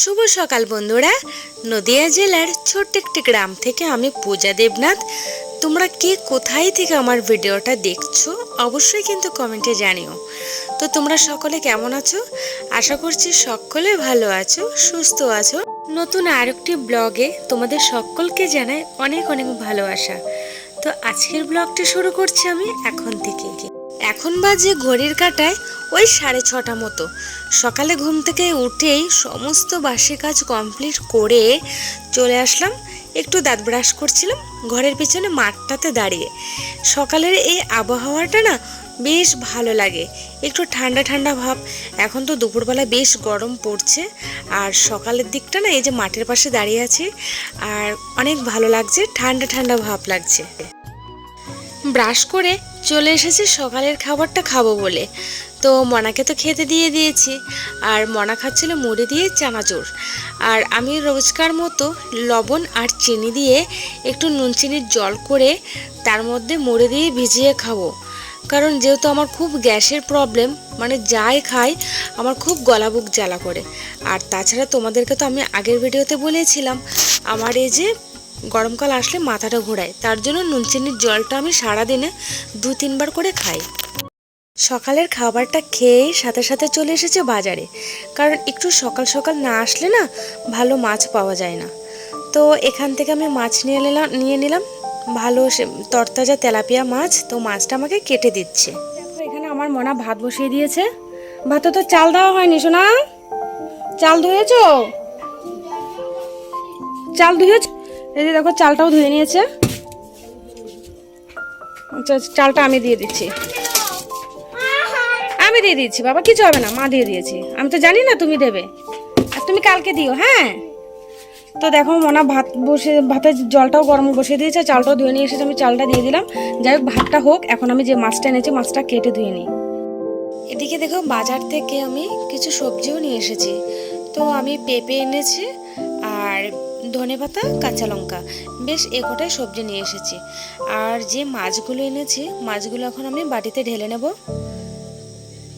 শুভ সকাল বন্ধুরা। নদিয়া জেলার ছোট্ট একটি গ্রাম থেকে আমি পূজা দেবনাথ। তোমরা কে কোথায় থেকে আমার ভিডিওটা দেখছো অবশ্যই কিন্তু কমেন্টে জানিও। তো তোমরা সকলে কেমন আছো? আশা করছি সকলে ভালো আছো, সুস্থ আছো। নতুন আরেকটি ব্লগে তোমাদের সকলকে জানাই অনেক অনেক ভালোবাসা। তো আজকের ব্লগটি শুরু করছি আমি এখন থেকে। এখন বাজে ঘড়ির কাঁটায় ওই 6:30 মতো। সকালে ঘুম থেকে উঠেই সমস্ত বাসি কাজ কমপ্লিট করে চলে আসলাম। একটু দাঁত ব্রাশ করছিলাম ঘরের পিছনে মাঠটাতে দাঁড়িয়ে। সকালের এই আবহাওয়াটা না বেশ ভালো লাগে, একটু ঠান্ডা ঠান্ডা ভাব। এখন তো দুপুরবেলা বেশ গরম পড়ছে, আর সকালের দিকটা না এই যে মাঠের পাশে দাঁড়িয়ে আছি আর অনেক ভালো লাগছে, ঠান্ডা ঠান্ডা ভাব লাগছে। ব্রাশ করে চলে এসেছি সকালের খাবারটা খাবো বলে। তো মনাকে তো খেতে দিয়ে দিয়েছি, আর মনা খাচ্ছিল মুড়ি দিয়ে চানাচুর। আর আমি রোজকার মতো লবণ আর চিনি দিয়ে একটু নুন চিনির জল করে তার মধ্যে মুড়ি দিয়ে ভিজিয়ে খাবো। কারণ যেহেতু আমার খুব গ্যাসের প্রবলেম, মানে যাই খাই আমার খুব গলা বুক জ্বালা করে। আর তাছাড়া তোমাদেরকে তো আমি আগের ভিডিওতে বলেছিলাম আমার এই যে গরমকাল আসলে মাথাটা ঘোরায়, তার জন্য নুন চিনির জলটা আমি সারাদিনে 2-3 বার করে খাই। সকালের খাবারটা খেয়েই সাথে সাথে চলে এসেছে বাজারে, কারণ একটু সকাল সকাল না আসলে না ভালো মাছ পাওয়া যায় না। তো এখান থেকে আমি মাছ নিয়ে নিলাম ভালো তরতাজা তেলাপিয়া মাছ। তো মাছটা আমাকে কেটে দিচ্ছে। দেখো এখানে আমার মনা ভাত বসিয়ে দিয়েছে। ভাতে তো চাল দেওয়া হয়নি সোনা, চাল ধুয়েছো? চাল ধুয়েছ? এই যে দেখো চালটাও ধুয়ে নিয়েছে। আচ্ছা চালটা আমি দিয়ে দিচ্ছি, আমি দিয়ে দিচ্ছি বাবা, কিছু হবে না, মা দিয়ে দিয়েছি। আমি তো জানি না তুমি দেবে, আর তুমি কালকে দিও। হ্যাঁ, তো দেখো মনা ভাতের জলটাও গরম বসিয়ে দিয়েছে, চালটাও ধুয়ে নিয়ে এসেছে, আমি চালটা দিয়ে দিলাম। যাই হোক ভাতটা হোক, এখন আমি যে মাছটা এনেছি মাছটা কেটে ধুয়ে নিই। এদিকে দেখো বাজার থেকে আমি কিছু সবজিও নিয়ে এসেছি। তো আমি পেঁপে এনেছি আর ধনেপাতা কাঁচা লঙ্কা, বেশ একটাই সবজি নিয়ে এসেছি। আর যে মাছগুলো এনেছি মাছগুলো এখন আমি বাটিতে ঢেলে নেব।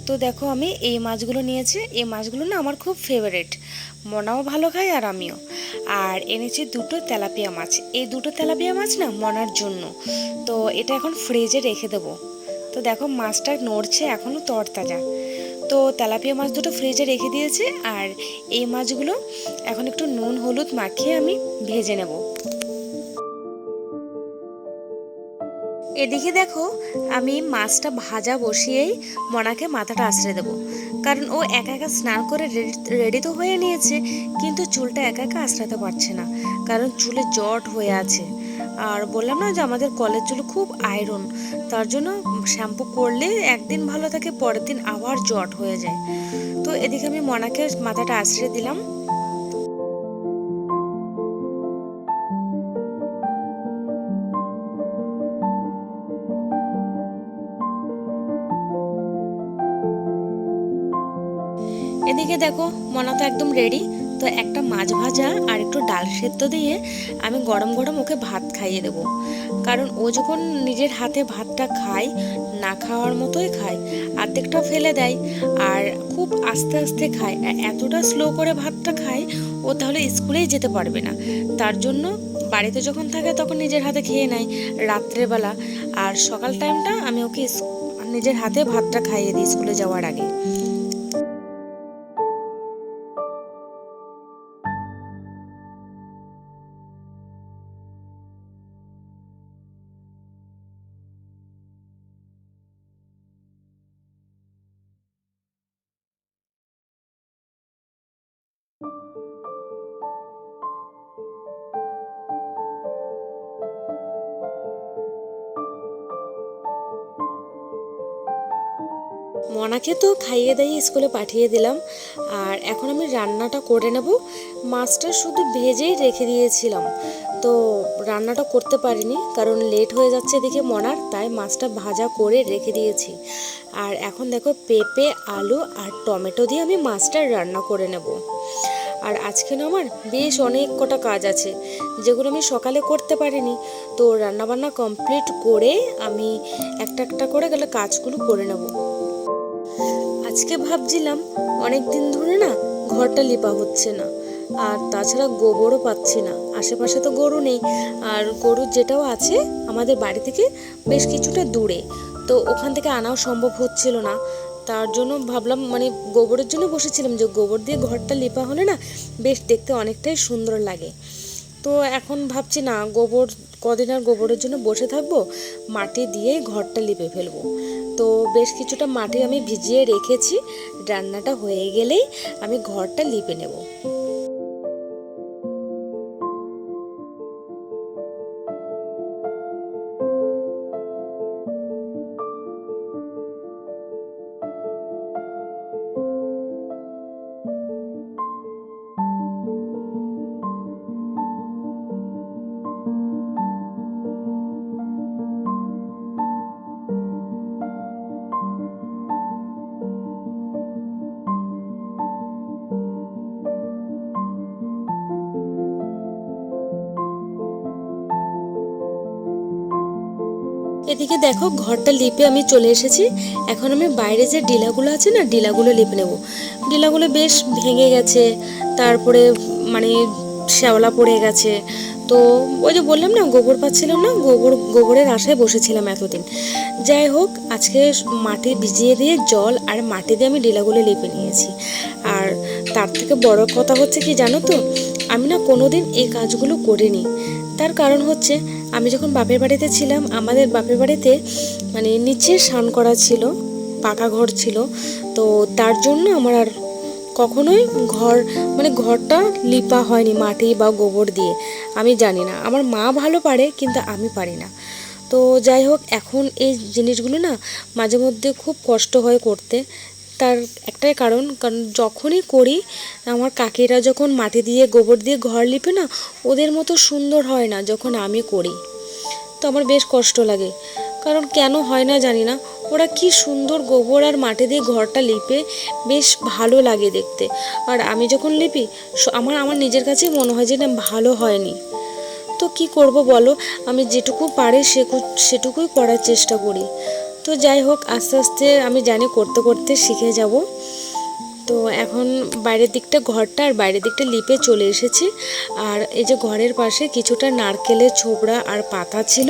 তো দেখো আমি এই মাছগুলো নিয়েছি, এই মাছগুলো না আমার খুব ফেভারিট, মনাও ভালো খায় আর আমিও। আর এনেছি 2টো তেলাপিয়া মাছ। এই 2টো তেলাপিয়া মাছ না মনার জন্য, তো এটা এখন ফ্রিজে রেখে দেবো। তো দেখো মাছটা নড়ছে এখনও তরতাজা। তো তেলাপিয়া মাছ 2টো ফ্রিজে রেখে দিয়েছি, আর এই মাছগুলো এখন একটু নুন হলুদ মাখিয়ে আমি ভেজে নেব। এদিকে দেখো আমি মাছটা ভাজা বসিয়েই মনাকে মাথাটা আঁচড়ে দেবো, কারণ ও একা একা স্নান করে রেডি তো হয়ে নিয়েছে, কিন্তু চুলটা একা একা আঁচড়াতে পারছে না, কারণ চুলে জট হয়ে আছে। আর বললাম না যে আমাদের কলের চুল খুব আয়রন, তার জন্য শ্যাম্পু করলে একদিন ভালো থাকে, পরের দিন আবার জট হয়ে যায়। তো এদিকে আমি মনাকে মাথাটা আঁচড়ে দিলাম। এদিকে দেখো মনা তো একদম রেডি। তো একটা মাছ ভাজা আর একটু ডাল সেদ্ধ দিয়ে আমি গরম গরম ওকে ভাত খাইয়ে দেবো, কারণ ও যখন নিজের হাতে ভাতটা খায় না খাওয়ার মতোই খায়, অর্ধেকটা ফেলে দেয় আর খুব আস্তে আস্তে খায়। এতটা স্লো করে ভাতটা খায় ও তাহলে স্কুলেই যেতে পারবে না। তার জন্য বাড়িতে যখন থাকে তখন নিজের হাতে খেয়ে নেয় রাত্রেবেলা, আর সকাল টাইমটা আমি ওকে নিজের হাতে ভাতটা খাইয়ে দিই স্কুলে যাওয়ার আগে। মনাকে তো খাইয়ে দাইয়ে স্কুলে পাঠিয়ে দিলাম, আর এখন আমি রান্নাটা করে নেব। মাছটা শুধু ভেজেই রেখে দিয়েছিলাম, তো রান্নাটা করতে পারিনি কারণ লেট হয়ে যাচ্ছে দেখে মনার, তাই মাছটা ভাজা করে রেখে দিয়েছি। আর এখন দেখো পেঁপে আলু আর টমেটো দিয়ে আমি মাছটা রান্না করে নেব। আর আজকে না আমার বেশ অনেক কটা কাজ আছে যেগুলো আমি সকালে করতে পারিনি, তো রান্নাবান্না কমপ্লিট করে আমি একটা একটা করে গেলে কাজগুলো করে নেব। আজকে ভাবছিলাম অনেক দিন ধরে না ঘরটা লিপা হচ্ছে না, আর তাছাড়া গোবরও পাচ্ছি না, আশেপাশে তো গরু নেই, আর গরু যেটাও আছে আমাদের বাড়ি থেকে বেশ কিছুটা দূরে, তো ওখান থেকে আনাও সম্ভব হচ্ছিল না। তার জন্য ভাবলাম, মানে গোবরের জন্য বসেছিলাম যে গোবর দিয়ে ঘরটা লেপা হলে না বেশ দেখতে অনেকটাই সুন্দর লাগে। তো এখন ভাবছি না, গোবর কদিন আর গোবরের জন্য বসে থাকবো, মাটি দিয়েই ঘরটা লিপে ফেলবো। তো বেশ কিছুটা মাটি আমি ভিজিয়ে রেখেছি, রান্নাটা হয়ে গেলেই আমি ঘরটা লিপে নেব। এদিকে দেখো ঘরটা লিপে আমি চলে এসেছি। এখন আমি বাইরে যে ডিলাগুলো আছে না, ডিলাগুলো লিপে নেব। ডিলাগুলো বেশ ভেঙে গেছে, তারপরে মানে শ্যাওলা পড়ে গেছে। তো ওই যে বললাম না, গোবর পাচ্ছিলাম না, গোবরের আশায় বসেছিলাম এতদিন। যাই হোক, আজকে মাটি ভিজিয়ে দিয়ে জল আর মাটি দিয়ে আমি ডিলাগুলো লিপে নিয়েছি। আর তার থেকে বড় কথা হচ্ছে কি জানো তো, আমি না কোনোদিন এই কাজগুলো করিনি। তার কারণ হচ্ছে, আমি যখন বাপের বাড়িতে ছিলাম, আমাদের বাপের বাড়িতে মানে নিচে স্নান করা ছিল, পাকা ঘর ছিল। তো তার জন্য আমার আর কখনোই ঘরটা লিপা হয়নি মাটি বা গোবর দিয়ে। আমি জানি না, আমার মা ভালো পারে কিন্তু আমি পারি না। তো যাই হোক, এখন এই জিনিসগুলো না মাঝে মধ্যে খুব কষ্ট হয় করতে। তার একটাই কারণ যখনই করি, আমার কাকিরা যখন মাটি দিয়ে গোবর দিয়ে ঘর লিপে না, ওদের মতো সুন্দর হয় না যখন আমি করি। তো আমার বেশ কষ্ট লাগে, কারণ কেন হয় না জানি না। ওরা কি সুন্দর গোবর আর মাটি দিয়ে ঘরটা লিপে, বেশ ভালো লাগে দেখতে। আর আমি যখন লিপি, আমার নিজের কাছেই মনে হয় যে না, ভালো হয়নি। তো কি করব বলো, আমি যেটুকু পারি সেটুকুই করার চেষ্টা করি। তো যাই হোক, আস্তে আস্তে আমি জানি করতে করতে শিখে যাব। তো এখন বাইরের দিকটা ঘরটা আর বাইরের দিকটা লিপে চলে এসেছি। আর এই যে ঘরের পাশে কিছুটা নারকেলের ছোবড়া আর পাতা ছিল,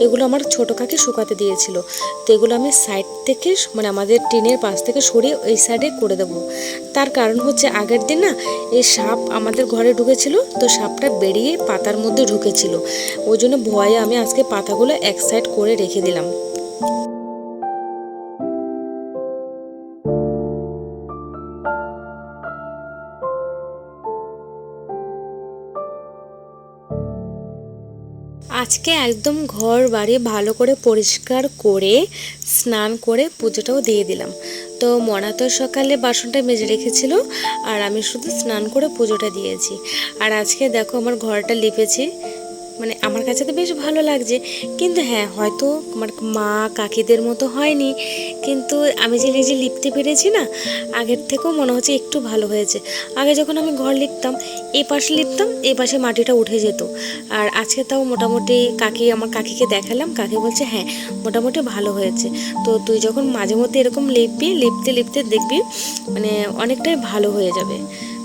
এগুলো আমার ছোটো কাকি শুকাতে দিয়েছিল। তো এগুলো আমি সাইড থেকে, মানে আমাদের টিনের পাশ থেকে সরিয়ে ওই সাইডে করে দেবো। তার কারণ হচ্ছে, আগের দিন না এই সাপ আমাদের ঘরে ঢুকেছিল, তো সাপটা বেরিয়ে পাতার মধ্যে ঢুকেছিল। ওই জন্য ভয়ে আমি আজকে পাতাগুলো এক সাইড করে রেখে দিলাম। আজকে একদম ঘর বাড়ি ভালো করে পরিষ্কার করে স্নান করে পুজোটাও দিয়ে দিলাম। তো মনা তো সকালে বাসনটা মেজে রেখেছিল, আর আমি শুধু স্নান করে পুজোটা দিয়েছি। আর আজকে দেখো আমার ঘরটা লিপেছি, মানে আমার কাছে তো বেশ ভালো লাগছে। কিন্তু হ্যাঁ, হয়তো আমার মা কাকিদের মতো হয়নি, কিন্তু আমি যে নিজে লিখতে পেরেছি না, আগের থেকেও মনে হচ্ছে একটু ভালো হয়েছে। আগে যখন আমি ঘর লিখতাম, এই পাশে লিখতাম, এই পাশে মাটিটা উঠে যেত। আর আজকে তাও মোটামুটি আমার কাকিকে দেখালাম, কাকি বলছে হ্যাঁ মোটামুটি ভালো হয়েছে। তো তুই যখন মাঝে মধ্যে এরকম লিখবি, লিখতে লিখতে দেখবি মানে অনেকটাই ভালো হয়ে যাবে।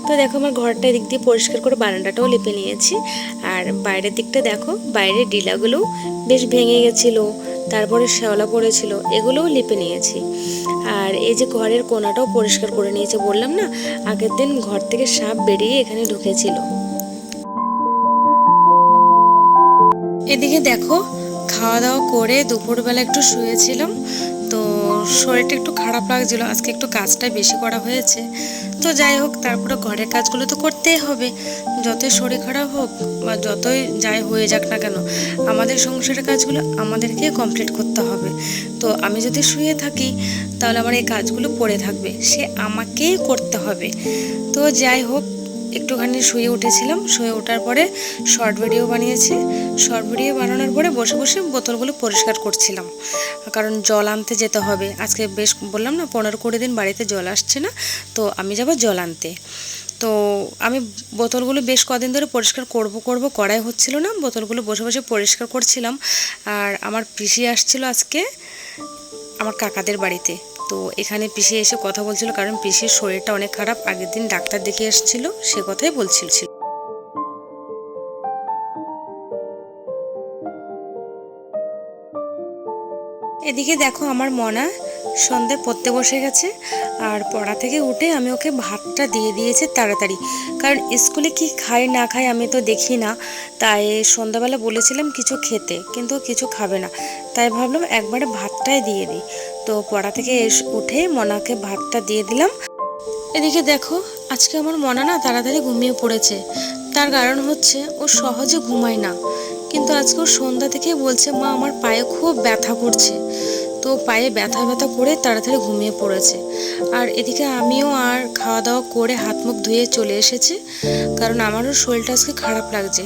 তো দেখো আমার ঘরটা এদিক দিয়ে পরিষ্কার করে বারান্দাটাও লিপে নিয়েছি। আর বাইরের দিকটা দেখো, বাইরের ডিলাগুলোও বেশ ভেঙে গেছিলো, তারপরে শ্যাওলা পড়েছিল, এগুলোও লিপে নিয়েছি। আর এই যে ঘরের কোণাটাও পরিষ্কার করে নিয়েছে, বললাম না আগের দিন ঘর থেকে সাপ বেরিয়ে এখানে ঢুকেছিল। এদিকে দেখো, খাওয়া দাওয়া করে দুপুরবেলা একটু শুয়েছিলাম, তো শরীরটা একটু খারাপ লাগছিল, আজকে একটু কাজটা বেশি করা হয়েছে। তো যাই হোক, তারপরে ঘরের কাজগুলো তো করতেই হবে, যতই শরীর খারাপ হোক বা যতই যাই হয়ে যাক না কেন, আমাদের সংসারের কাজগুলো আমাদেরকে কমপ্লিট করতে হবে। তো আমি যদি শুয়ে থাকি, তাহলে আমার এই কাজগুলো পড়ে থাকবে, সে আমাকেই করতে হবে। তো যাই হোক, একটুখানি শুয়ে উঠেছিলাম, শুয়ে ওঠার পরে শর্ট ভিডিও বানিয়েছি। শর্ট ভিডিও বানানোর পরে বসে বসে বোতলগুলো পরিষ্কার করছিলাম, কারণ জল আনতে যেতে হবে। আজকে বেশ বললাম না 15-20 দিন বাড়িতে জল আসছে না, তো আমি যাব জল আনতে। তো আমি বোতলগুলো বেশ কদিন ধরে পরিষ্কার করব করাই হচ্ছিল না, বোতলগুলো বসে বসে পরিষ্কার করছিলাম। আর আমার পিসি আসছিল আজকে আমার কাকাদের বাড়িতে, তো এখানে পিসি এসে কথা বলছিল, কারণ পিসির শরীরটা অনেক খারাপ, আগের দিন ডাক্তার দেখে এসেছিল, সে কথাই বলছিল। এদিকে দেখো আমার মনা সন্ধ্যায় পড়তে বসে গেছে, আর পড়া থেকে উঠে আমি ওকে ভাতটা দিয়ে দিয়েছি তাড়াতাড়ি, কারণ স্কুলে কি খায় না খায় আমি তো দেখি না। তাই সন্ধ্যাবেলা বলেছিলাম কিছু খেতে, কিন্তু কিছু খাবে না, তাই ভাবলাম একবারে ভাতটাই দিয়ে দিই। তো পড়া থেকে উঠে মনাকে ভাতটা দিয়ে দিলাম। এদিকে দেখো আজকে আমার মনা না তাড়াতাড়ি ঘুমিয়ে পড়েছে, তার কারণ হচ্ছে ও সহজে ঘুমায় না, কিন্তু আজকে ও সন্ধ্যা থেকে বলছে মা আমার পায়ে খুব ব্যথা করছে। তো পায়ে ব্যথা ব্যথা করে তাড়াতাড়ি ঘুমিয়ে পড়েছে। আর এদিকে আমিও আর খাওয়া দাওয়া করে হাত মুখ ধুয়ে চলে এসেছি, কারণ আমারও শরীরটা আজকে খারাপ লাগছে।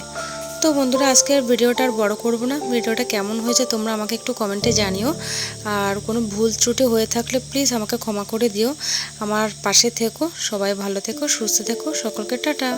তো বন্ধুরা আজকের ভিডিওটা আর বড় করব না, ভিডিওটা কেমন হয়েছে তোমরা আমাকে একটু কমেন্টে জানিও, আর কোনো ভুল ত্রুটি হয়ে থাকলে প্লিজ আমাকে ক্ষমা করে দিও। আমার পাশে থেকো, সবাই ভালো থেকো, সুস্থ থেকো, সকলকে টাটা।